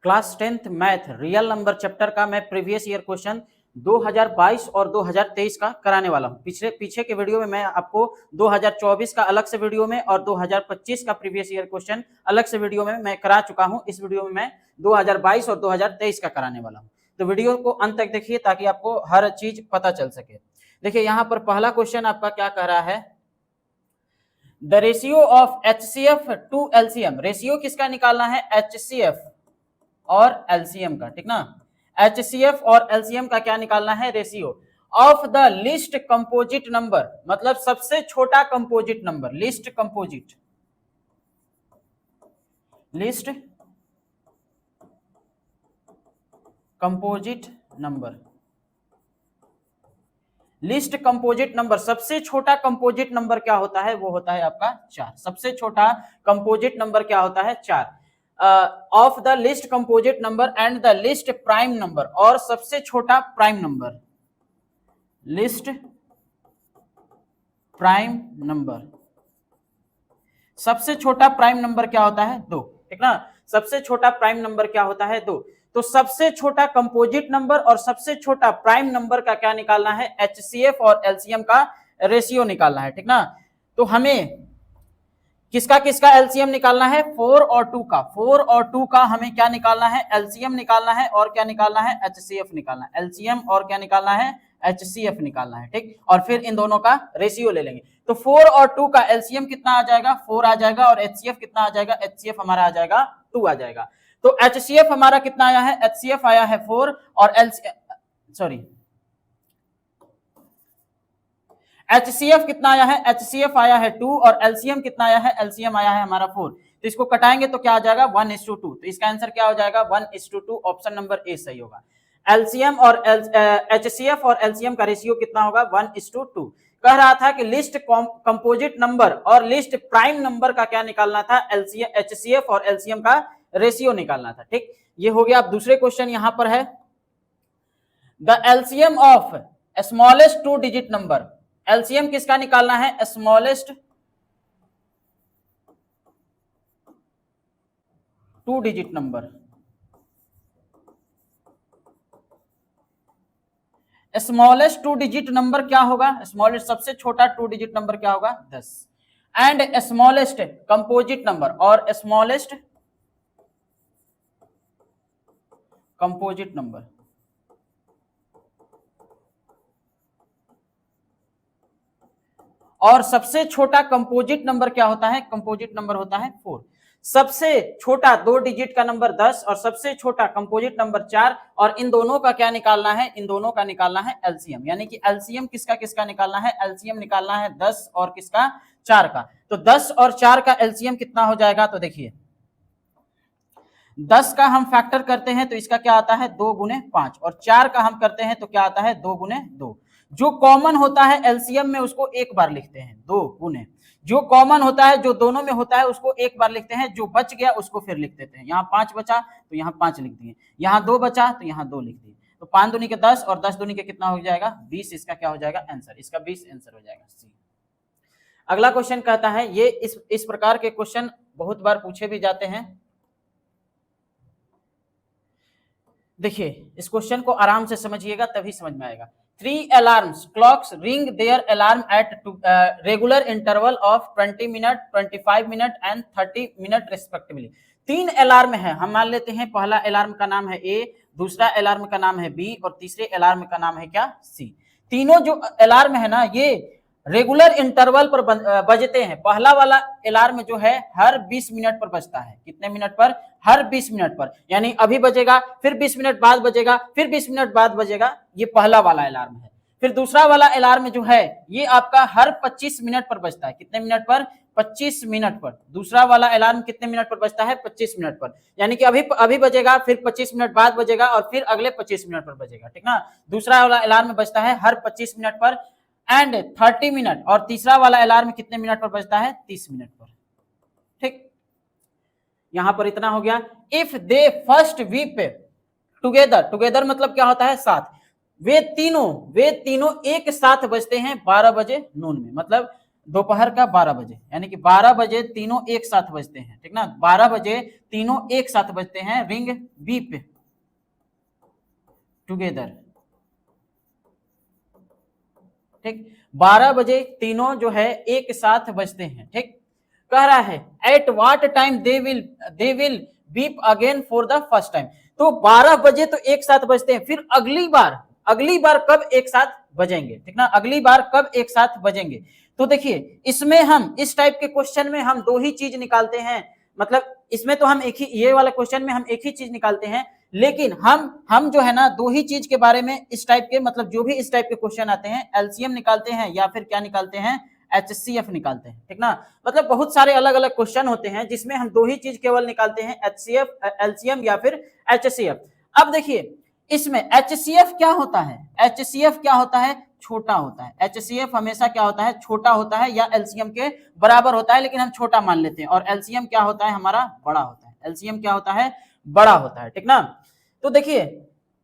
Class 10th math real number chapter का मैं previous year question 2022 और 2023 का कराने वाला हूं। पीछे के वीडियो में मैं आपको 2024 का अलग से वीडियो में और 2025 का प्रीवियस ईयर क्वेश्चन अलग से वीडियो में मैं करा चुका हूं। इस वीडियो में मैं 2022 और 2023 का कराने वाला हूं, तो वीडियो को अंत तक देखिए ताकि आपको हर चीज पता चल सके। देखिए यहाँ पर पहला क्वेश्चन आपका क्या कह रहा है, the ratio of HCF to LCM। Ratio किसका निकालना है, HCF और LCM का, ठीक ना। HCF और LCM का क्या निकालना है, ratio of the list composite number, मतलब सबसे छोटा composite number, list composite number, list composite number सबसे छोटा कंपोजिट नंबर क्या होता है, वो होता है आपका 4। सबसे छोटा कंपोजिट नंबर क्या होता है, 4। Of the list composite number and the list prime number, और सबसे छोटा prime number, list prime number, सबसे छोटा प्राइम नंबर क्या होता है, 2, ठीक ना। सबसे छोटा प्राइम नंबर क्या होता है, 2। तो सबसे छोटा कंपोजिट नंबर और सबसे छोटा प्राइम नंबर का क्या निकालना है, HCF और LCM का रेशियो निकालना है, ठीक ना। तो हमें किसका किसका LCM निकालना है, 4 और 2 का, 4 और 2 का हमें क्या निकालना है, LCM निकालना है, और क्या निकालना है, HCF निकालना है। LCM और क्या निकालना है, HCF निकालना है, ठीक। और फिर इन दोनों का रेशियो ले लेंगे। तो 4 और 2 का LCM कितना आ जाएगा, 4 आ जाएगा, और HCF कितना आ जाएगा, HCF हमारा आ जाएगा 2 आ जाएगा। तो HCF हमारा कितना आया है, HCF आया है 4 और HCF कितना आया है, HCF आया है 2 और LCM कितना आया है, LCM आया है हमारा 4। तो इसको कटाएंगे तो क्या आ जाएगा, 1:2। तो इसका आंसर क्या हो जाएगा, 1:2। ऑप्शन नंबर ए सही होगा। LCM और HCF और LCM का रेशियो कितना होगा, 1:2। कह रहा था कि लिस्ट कंपोजिट नंबर और लिस्ट प्राइम नंबर का क्या निकालना था, HCF और LCM का रेशियो निकालना था, ठीक। ये हो गया। अब दूसरे क्वेश्चन यहां पर है, the LCM of smallest 2 digit number. LCM किसका निकालना है, smallest 2 digit number. Smallest 2 digit number क्या होगा, स्मॉलेस्ट सबसे छोटा 2 डिजिट नंबर क्या होगा, 10। एंड स्मॉलेस्ट कंपोजिट नंबर, और स्मॉलेस्ट कंपोजिट नंबर, और सबसे छोटा कंपोजिट नंबर क्या होता है, कंपोजिट नंबर होता है 4। सबसे छोटा 2 डिजिट का नंबर 10 और सबसे छोटा कंपोजिट नंबर 4, और इन दोनों का क्या निकालना है, इन दोनों का निकालना है LCM। यानी कि LCM किसका किसका निकालना है, LCM निकालना है 10 और किसका, 4 का। तो 10 और 4 का LCM कितना हो जाएगा, तो देखिए 10 का हम फैक्टर करते हैं तो इसका क्या आता है, 2 गुने 5, और 4 का हम करते हैं तो क्या आता है, 2 गुने 2। जो कॉमन होता है LCM में उसको एक बार लिखते हैं, 2 गुने, जो कॉमन होता है जो दोनों में होता है उसको एक बार लिखते हैं, जो बच गया उसको फिर लिख देते हैं। यहाँ 5 बचा तो यहाँ 5 लिख दिए, यहाँ 2 बचा तो यहाँ 2 लिख दिए। तो 5 दूनी के 10 और 10 दूनी के कितना हो जाएगा, 20। इसका क्या हो जाएगा आंसर, इसका 20 आंसर हो जाएगा सी। अगला क्वेश्चन कहता है, ये इस प्रकार के क्वेश्चन बहुत बार पूछे भी जाते हैं। देखिए इस क्वेश्चन को आराम से समझिएगा तभी समझ में आएगा। 3 alarms clocks ring their alarm at regular interval of 20 minute, 25 minute and 30 minute respectively। 3 alarm है, हम मान लेते हैं पहला अलार्म का नाम है A, दूसरा अलार्म का नाम है B और तीसरे अलार्म का नाम है क्या, C। तीनों जो अलार्म है ना ये रेगुलर इंटरवल पर बजते हैं। पहला वाला अलार्म जो है हर 20 मिनट पर बजता है, कितने मिनट पर, हर 20 मिनट पर, यानी अभी बजेगा, फिर 20 मिनट बाद बजेगा, फिर 20 मिनट बाद बजेगा, ये पहला वाला अलार्म है। फिर दूसरा वाला अलार्म जो है ये आपका हर 25 मिनट पर बजता है, कितने मिनट पर, 25 मिनट पर। दूसरा वाला अलार्म कितने मिनट पर बजता है, 25 मिनट पर, यानी कि अभी बजेगा, फिर 25 मिनट बाद बजेगा और फिर अगले 25 मिनट पर बजेगा, ठीक ना। दूसरा वाला अलार्म बजता है हर 25 मिनट पर एंड 30 मिनट, और तीसरा वाला अलार्म कितने मिनट पर बजता है, 30 मिनट पर, ठीक। यहां पर इतना हो गया। If they first weep together, together मतलब क्या होता है, साथ, वे तीनों एक साथ बजते हैं 12 बजे नून में, मतलब दोपहर का 12 बजे, यानी कि 12 बजे तीनों एक साथ बजते हैं, ठीक ना, 12 बजे तीनों एक साथ बजते हैं, रिंग बीप टुगेदर, ठीक, 12 बजे तीनों जो है एक साथ बजते हैं, ठीक। कह रहा है at what time they will beep again for the first time. तो 12 बजे तो एक साथ बजते हैं, फिर अगली बार कब एक साथ बजेंगे, ठीक ना, अगली बार कब एक साथ बजेंगे। तो देखिए इसमें हम इस टाइप के क्वेश्चन में हम दो ही चीज निकालते हैं, मतलब इसमें तो हम एक ही, ये वाला क्वेश्चन में हम एक ही चीज निकालते हैं, लेकिन हम जो है ना दो ही चीज के बारे में इस टाइप के, मतलब जो भी इस टाइप के क्वेश्चन आते हैं एलसीएम निकालते हैं या फिर क्या निकालते हैं, एचसीएफ निकालते हैं, ठीक ना। मतलब बहुत सारे अलग अलग क्वेश्चन होते हैं जिसमें हम दो ही चीज केवल निकालते हैं, एचसीएफ, एलसीएम या फिर एचसीएफ। अब देखिए इसमें एचसीएफ क्या होता है, एचसीएफ क्या होता है, छोटा होता है, एचसीएफ हमेशा क्या होता है, छोटा होता है या एलसीएम के बराबर होता है, लेकिन हम छोटा मान लेते हैं, और एलसीएम क्या होता है हमारा, बड़ा होता है, एलसीएम क्या होता है, बड़ा होता है, ठीक ना। तो देखिए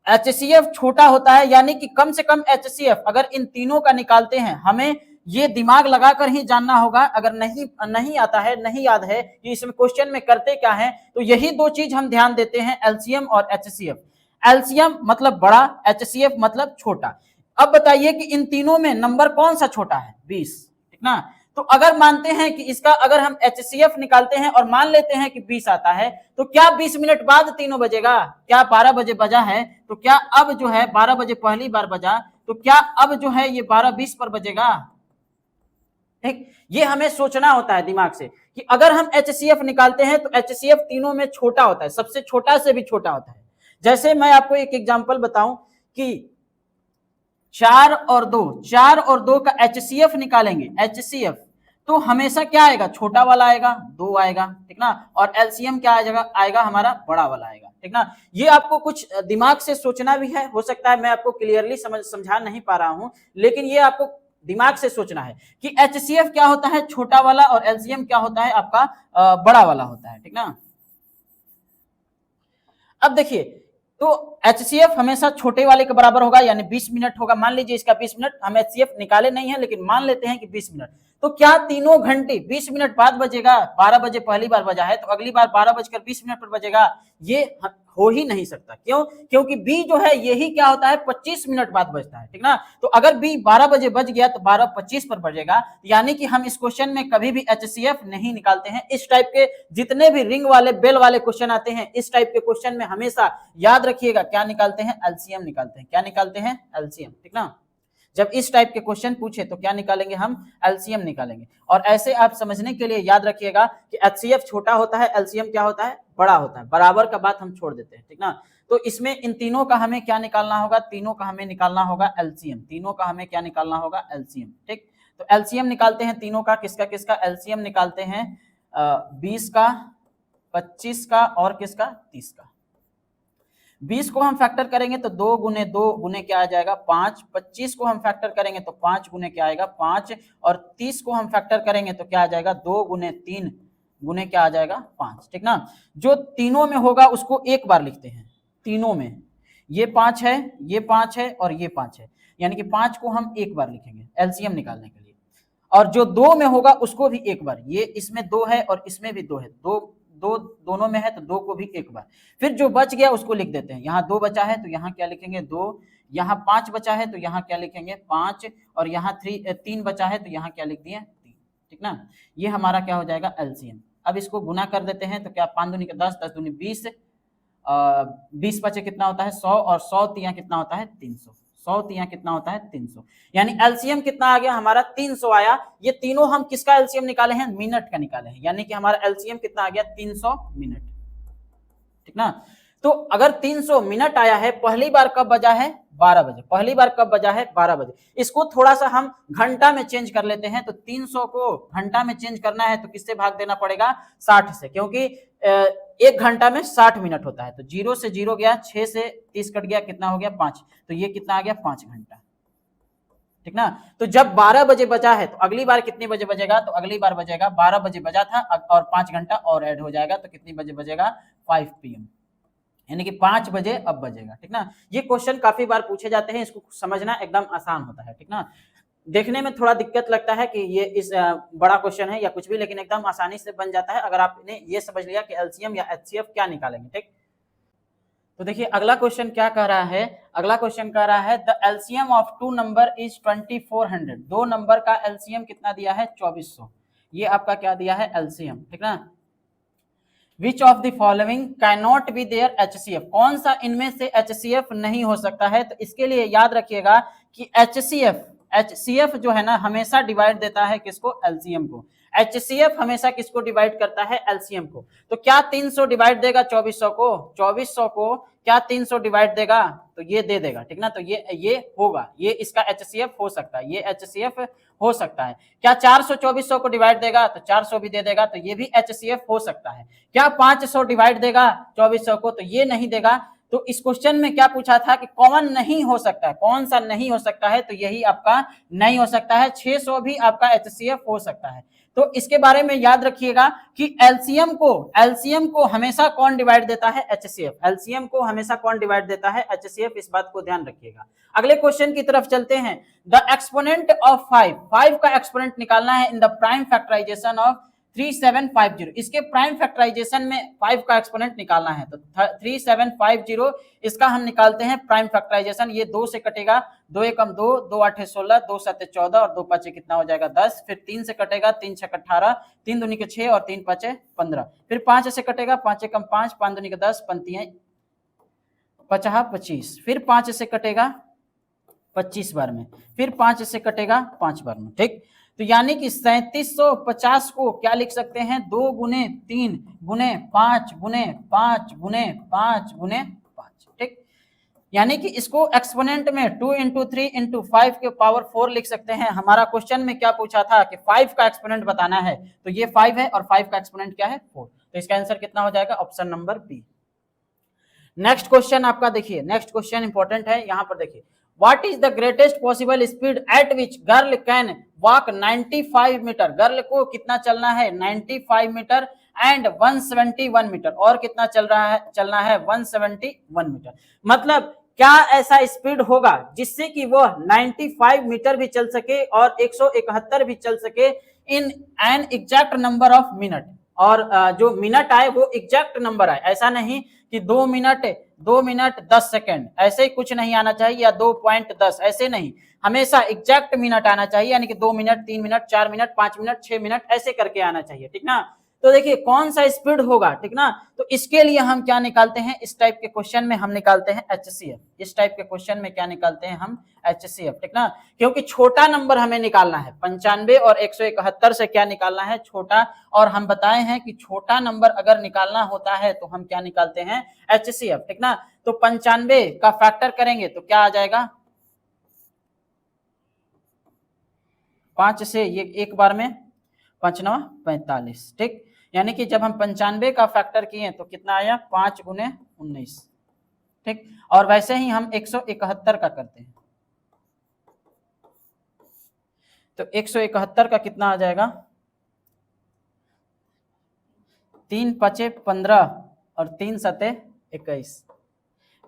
एचसीएफ छोटा होता है, यानी कि कम से कम एचसीएफ अगर इन तीनों का निकालते हैं, हमें ये दिमाग लगाकर ही जानना होगा, अगर नहीं आता है, नहीं याद है कि इसमें क्वेश्चन में करते क्या है, तो यही दो चीज हम ध्यान देते हैं, एलसीएम और एचसीएफ। एलसीएम मतलब बड़ा, एचसीएफ मतलब छोटा। अब बताइए कि इन तीनों में नंबर कौन सा छोटा है, 20, ठीक ना। तो अगर मानते हैं कि इसका अगर हम एचसीएफ निकालते हैं और मान लेते हैं कि 20 आता है, तो क्या 20 मिनट बाद तीनों बजेगा, क्या 12 बजे बजा है, तो क्या अब जो है 12 बजे पहली बार बजा, तो क्या अब जो है ये 12:20 पर बजेगा, ठीक। ये हमें सोचना होता है दिमाग से कि अगर हम एचसीएफ निकालते हैं तो एचसीएफ तीनों में छोटा होता है, सबसे छोटा से भी छोटा होता है। जैसे मैं आपको एक एग्जांपल बताऊं कि 4 और 2 का एचसीएफ निकालेंगे, एचसीएफ तो हमेशा क्या आएगा, छोटा वाला आएगा, 2 आएगा, ठीक ना, और एलसीएम क्या आएगा हमारा, बड़ा वाला आएगा, ठीक ना। ये आपको कुछ दिमाग से सोचना भी है, हो सकता है मैं आपको क्लियरली समझा नहीं पा रहा हूं, लेकिन ये आपको दिमाग से सोचना है कि एचसीएफ क्या होता है, छोटा वाला, और एलसीएम क्या होता है आपका, बड़ा वाला होता है, ठीक ना। अब देखिए तो एचसीएफ हमेशा छोटे वाले के बराबर होगा, यानी 20 मिनट होगा, मान लीजिए इसका 20 मिनट, हम एचसीएफ निकाले नहीं है लेकिन मान लेते हैं कि 20 मिनट, तो क्या तीनों घंटे 20 मिनट बाद बजेगा, 12 बजे पहली बार बजा है तो अगली बार 12:20 पर बजेगा, ये हो ही नहीं सकता। क्यों, क्योंकि बी जो है यही क्या होता है, 25 मिनट बाद बजता है, ठीक ना। तो अगर बी 12 बजे बज गया तो 12:25 पर बजेगा, यानी कि हम इस क्वेश्चन में कभी भी एचसीएफ नहीं निकालते हैं। इस टाइप के जितने भी रिंग वाले, बेल वाले क्वेश्चन आते हैं, इस टाइप के क्वेश्चन में हमेशा याद रखिएगा क्या निकालते हैं, एलसीएम निकालते हैं, क्या निकालते हैं, एलसीएम, ठीक ना। जब इस टाइप के क्वेश्चन पूछे तो क्या निकालेंगे हम, एलसीएम निकालेंगे। और ऐसे आप समझने के लिए याद रखिएगा कि एचसीएफ छोटा होता है, एलसीएम क्या होता है, बड़ा होता है, बराबर का बात हम छोड़ देते हैं, ठीक ना। तो इसमें इन तीनों का हमें क्या निकालना होगा, तीनों का हमें निकालना होगा एलसीएम, तीनों का हमें क्या निकालना होगा, एलसीएम, ठीक। तो एलसीएम निकालते हैं तीनों का, किसका किसका एलसीएम निकालते हैं, 20 का, 25 का और किसका, 30 का। 20 को हम फैक्टर करेंगे तो 2 गुने 2 गुने क्या आ जाएगा, 5। 25 को हम फैक्टर करेंगे तो 5 गुने क्या आएगा, 5। और 30 को हम फैक्टर करेंगे तो क्या आ जाएगा, 2 गुने 3 गुने क्या आ जाएगा, 5, ठीक ना। जो तीनों में होगा उसको एक बार लिखते हैं, तीनों में ये 5 है, ये 5 है और ये 5 है, यानी कि 5 को हम एक बार लिखेंगे एलसीएम निकालने के लिए। और जो 2 में होगा उसको भी एक बार, ये इसमें 2 है और इसमें भी 2 है, दोनों में है तो 2 को भी एक बार। फिर जो बच गया उसको लिख देते हैं, यहाँ 2 बचा है तो यहाँ क्या लिखेंगे, 2। यहाँ 5 बचा है तो यहाँ क्या लिखेंगे, 5। और यहाँ 3 बचा है तो यहाँ क्या लिख दिए, 3, ठीक ना। ये हमारा क्या हो जाएगा, एलसीएम। अब इसको गुना कर देते हैं तो क्या, 5 दूनी 10, 10 दूनी 20, 20 बचे कितना होता है, 100, और 100 तिया कितना होता है, 300, 100 तिया कितना होता है, 300, यानी एलसीएम कितना आ गया हमारा, 300 आया। ये तीनों हम किसका एलसीएम निकाले हैं, मिनट का निकाले हैं, यानी कि हमारा एलसीएम कितना आ गया, 300 मिनट, ठीक ना। तो अगर 300 मिनट आया है, पहली बार कब बजा है, 12 बजे, पहली बार कब बजा है, 12 बजे। इसको थोड़ा सा हम घंटा में चेंज कर लेते हैं, तो 300 को घंटा में चेंज करना है तो किससे भाग देना पड़ेगा, 60 से, क्योंकि एक घंटा में 60 मिनट होता है। तो 0 से 0 गया, 6 से 30 कट गया, कितना हो गया, 5, तो ये कितना आ गया, 5 घंटा, ठीक ना। तो जब 12 बजे बजा है तो अगली बार कितने बजे बजेगा, तो अगली बार बजेगा 12 बजे बजा था और 5 घंटा और ऐड हो जाएगा, तो कितनी बजे बजेगा, 5 PM, यानी कि 5 बजे अब बजेगा, ठीक ना। ये क्वेश्चन काफी बार पूछे जाते हैं, इसको समझना एकदम आसान होता है, ठीक ना। देखने में थोड़ा दिक्कत लगता है कि ये इस बड़ा क्वेश्चन है या कुछ भी, लेकिन एकदम आसानी से बन जाता है अगर आपने ये समझ लिया कि एलसीएम या एचसीएफ क्या निकालेंगे। ठीक, तो देखिए अगला क्वेश्चन क्या कह रहा है, अगला क्वेश्चन कह रहा है the LCM of two number is 2400। दो नंबर का एलसीएम कितना दिया है 2400, ये आपका क्या दिया है एलसीएम, ठीक ना। Which of the following can not be their HCF, कौन सा इनमें से एचसीएफ नहीं हो सकता है। तो इसके लिए याद रखिएगा कि एचसीएफ जो है ना हमेशा डिवाइड देता है किसको, एलसीएम को। एचसीएफ हमेशा किसको डिवाइड करता है, एलसीएम को। तो क्या 300 डिवाइड देगा 2400 को, 2400 को क्या 300 डिवाइड देगा, तो ये दे देगा, ठीक ना। तो ये होगा, ये इसका एचसीएफ हो सकता है, ये एचसीएफ हो सकता है। क्या 400 2400 को डिवाइड देगा, तो 400 भी दे देगा, तो ये भी एचसीएफ हो सकता है। क्या 500 डिवाइड देगा 2400 को, तो ये नहीं देगा। तो इस क्वेश्चन में क्या पूछा था कि कॉमन नहीं हो सकता है, कौन सा नहीं हो सकता है, तो यही आपका नहीं हो सकता है। 600 भी आपका एचसीएफ हो सकता है। तो इसके बारे में याद रखिएगा कि एलसीएम को हमेशा कौन डिवाइड देता है, एचसीएफ। एलसीएम को हमेशा कौन डिवाइड देता है, एचसीएफ, इस बात को ध्यान रखिएगा। अगले क्वेश्चन की तरफ चलते हैं। द एक्सपोनेंट ऑफ 5 का एक्सपोनेंट निकालना है in the prime factorization of 3750। इसके प्राइम फैक्टराइजेशन में 5 का एक्सपोनेंट निकालना है। तो 3750 इसका हम निकालते हैं प्राइम फैक्टराइजेशन। ये 2 से कटेगा, 2 एकम 2, 2 8 16, 2 7 14 और 2 5 कितना हो जाएगा 10। फिर 3 से कटेगा, 3 6 18, 3 दूनी के 6 और 3 5 15। फिर 5 से कटेगा, 5 एकम 5, 5 दूनी के 10, 5 50 25। फिर 5 से कटेगा 25 बार में, फिर 5 से कटेगा 5 बार में। ठीक, तो यानी कि 3750 को क्या लिख सकते हैं, 2 गुने 3 गुने 5 गुने 5 गुने 5 गुने 5। ठीक, यानी कि इसको एक्सपोनेंट में 2 इंटू 3 इंटू 5 के पावर 4 लिख सकते हैं। हमारा क्वेश्चन में क्या पूछा था कि 5 का एक्सपोनेंट बताना है, तो ये 5 है और 5 का एक्सपोनेंट क्या है 4। तो इसका आंसर कितना हो जाएगा, option number B. Next question आपका देखिए, नेक्स्ट क्वेश्चन इंपॉर्टेंट है, यहां पर देखिए। What is the greatest possible speed at which girl can walk 95 metre. Girl को कितना चलना है 95 मीटर एंड 171 मीटर, और कितना चलना है 171 मीटर। मतलब क्या ऐसा स्पीड होगा जिससे कि वो 95 मीटर भी चल सके और 171 भी चल सके in an exact number of minute. और जो मिनट आए वो एग्जैक्ट नंबर आए, ऐसा नहीं कि 2 मिनट 10 सेकेंड, ऐसे ही कुछ नहीं आना चाहिए, या 2.10, ऐसे नहीं, हमेशा एग्जैक्ट मिनट आना चाहिए। यानी कि 2 minute 3 minute 4 minute 5 minute 6 minute ऐसे करके आना चाहिए, ठीक ना। तो देखिए कौन सा स्पीड होगा, ठीक ना। तो इसके लिए हम क्या निकालते हैं, इस टाइप के क्वेश्चन में हम निकालते हैं एचसीएफ। इस टाइप के क्वेश्चन में क्या निकालते हैं हम, एचसीएफ, ठीक ना। क्योंकि छोटा नंबर हमें निकालना है, 95 और 171 से क्या निकालना है, छोटा। और हम बताए हैं कि छोटा नंबर अगर निकालना होता है तो हम क्या निकालते हैं, एचसीएफ, ठीक ना। तो 95 का फैक्टर करेंगे तो क्या आ जाएगा, 5 से ये एक बार में 5 9 45। ठीक, यानी कि जब हम 95 का फैक्टर किए तो कितना आया, 5 गुने 19। ठीक, और वैसे ही हम 171 का करते हैं तो 171 का कितना आ जाएगा, 3 5 15 और 3 7 21।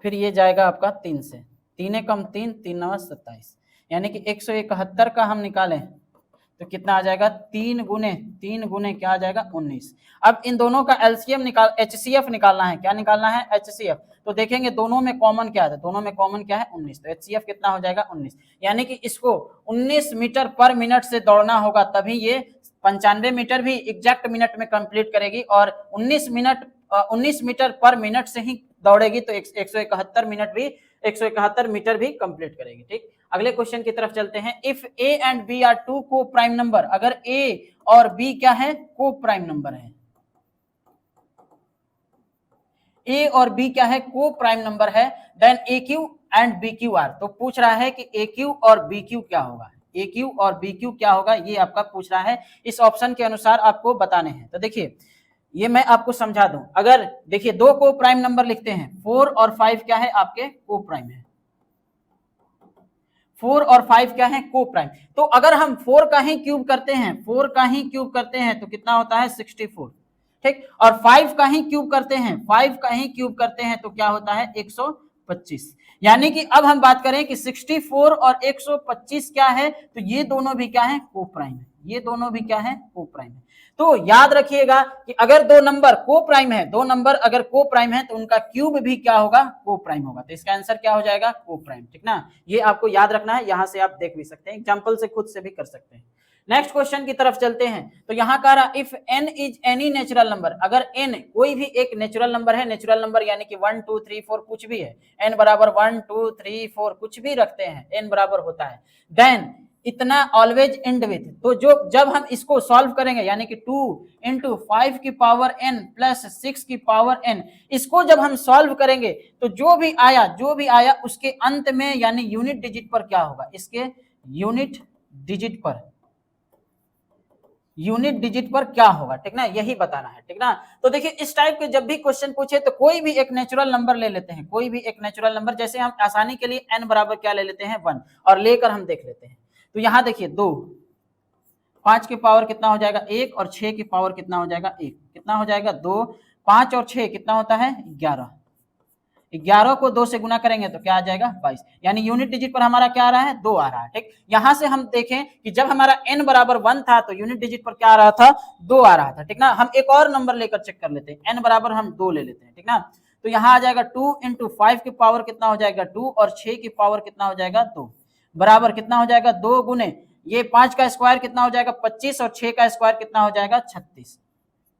फिर ये जाएगा आपका 3 से, 3 कम 3 3 9 27। यानी कि 171 का हम निकालें तो कितना आ जाएगा, 3 गुने क्या आ जाएगा 19। अब इन दोनों का एलसीएम एचसीएफ निकालना है। क्या निकालना है, एचसीएफ। तो देखेंगे दोनों में कॉमन क्या है, दोनों में कॉमन क्या है 19। तो एचसीएफ कितना हो जाएगा 19। यानी कि इसको 19 मीटर पर मिनट से दौड़ना होगा, तभी ये 95 मीटर भी एग्जैक्ट मिनट में कंप्लीट करेगी, और 19 मीटर पर मिनट से ही दौड़ेगी तो 171 मीटर भी कंप्लीट करेगी। ठीक, अगले क्वेश्चन की तरफ चलते हैं। If A and B are two coprime number, अगर ए और बी क्या है, को प्राइम नंबर है, ए और बी क्या है, को प्राइम नंबर है, then A Q and B Q are. तो पूछ रहा है कि ए क्यू और बी क्यू क्या होगा, ए क्यू और बी क्यू क्या होगा, ये आपका पूछ रहा है। इस ऑप्शन के अनुसार आपको बताने हैं। तो देखिए ये मैं आपको समझा दूं। अगर देखिए 2 को प्राइम नंबर लिखते हैं, 4 और 5 क्या है आपके को प्राइम है, 4 और 5 क्या है, को प्राइम। तो अगर हम 4 का ही क्यूब करते हैं, 4 का ही क्यूब करते हैं तो कितना होता है 64। ठीक, और 5 का ही क्यूब करते हैं, 5 का ही क्यूब करते हैं तो क्या होता है 128। 125। यानी कि अब हम बात करें कि 64 और 125 क्या है, तो ये दोनों भी क्या है, को प्राइम है। ये दोनों भी क्या है, को प्राइम है। तो याद रखिएगा कि अगर दो नंबर को प्राइम है, दो नंबर अगर को प्राइम है तो उनका क्यूब भी क्या होगा, को प्राइम होगा। तो इसका आंसर क्या हो जाएगा, को प्राइम। ठीक ना, ये आपको याद रखना है। यहां से आप देख भी सकते हैं, एग्जाम्पल से खुद से भी कर सकते हैं। नेक्स्ट क्वेश्चन की तरफ चलते हैं। तो यहां कह रहा if n is any natural number, अगर n कोई भी एक नेचुरल नंबर है, नेचुरल नंबर यानी कि 1 2 3 4 कुछ भी है, n बराबर 1 2 3 4 कुछ भी रखते हैं, n बराबर होता है, देन इतना ऑलवेज एंड विथ। तो जो जब हम इसको सॉल्व करेंगे यानी कि 2 इंटू 5 की पावर n प्लस 6 की पावर n, इसको जब हम सॉल्व करेंगे तो जो भी आया उसके अंत में यानी यूनिट डिजिट पर क्या होगा, इसके यूनिट डिजिट पर क्या होगा। ठीक ना, यही बताना है। ठीक ना, तो देखिए इस टाइप के जब भी क्वेश्चन पूछे तो कोई भी एक नेचुरल नंबर ले लेते हैं, कोई भी एक नेचुरल नंबर, जैसे हम आसानी के लिए n बराबर क्या ले लेते हैं, 1, और लेकर हम देख लेते हैं। तो यहां देखिए 2, 5 की पावर कितना हो जाएगा 1, और 6 की पावर कितना हो जाएगा 1, कितना हो जाएगा 2, 5 और 6 कितना होता है 11, 11 को 2 से गुना करेंगे तो क्या आ जाएगा 22, यानी यूनिट डिजिट पर हमारा क्या आ रहा है 2 आ रहा है। ठीक, यहां से हम देखें कि जब हमारा n बराबर 1 था तो यूनिट डिजिट पर क्या आ रहा था, 2 आ रहा था। ठीक ना, हम एक और नंबर लेकर चेक कर लेते हैं, n बराबर हम 2 ले लेते हैं। ठीक ना, तो यहां आ जाएगा 2 इंटू 5 की पावर कितना हो जाएगा 2, और 6 की पावर कितना हो जाएगा 2, बराबर कितना हो जाएगा 2 गुने ये 5 का स्क्वायर कितना हो जाएगा 25, और 6 का स्क्वायर कितना हो जाएगा 36,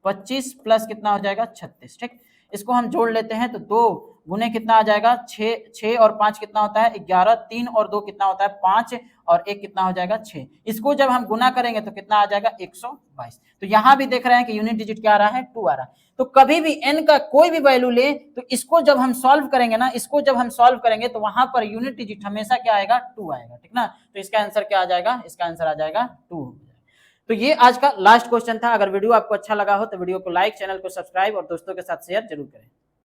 25 प्लस कितना हो जाएगा 36। ठीक, इसको हम जोड़ लेते हैं तो 2 गुने कितना आ जाएगा 6 और 5 कितना होता है 11, 3 और 2 कितना होता है 5, और 1 कितना हो जाएगा 6। इसको जब हम गुना करेंगे तो कितना आ जाएगा 122। तो यहां भी देख रहे हैं कि यूनिट डिजिट क्या आ रहा है 2 आ रहा है। तो कभी भी n का कोई भी वैल्यू ले तो इसको जब हम सॉल्व करेंगे ना, इसको जब हम सॉल्व करेंगे तो वहां पर यूनिट डिजिट हमेशा क्या आएगा 2 आएगा। ठीक ना, तो इसका आंसर क्या आ जाएगा, इसका आंसर आ जाएगा 2। तो ये आज का लास्ट क्वेश्चन था। अगर वीडियो आपको अच्छा लगा हो तो वीडियो को लाइक, चैनल को सब्सक्राइब और दोस्तों के साथ शेयर जरूर करें।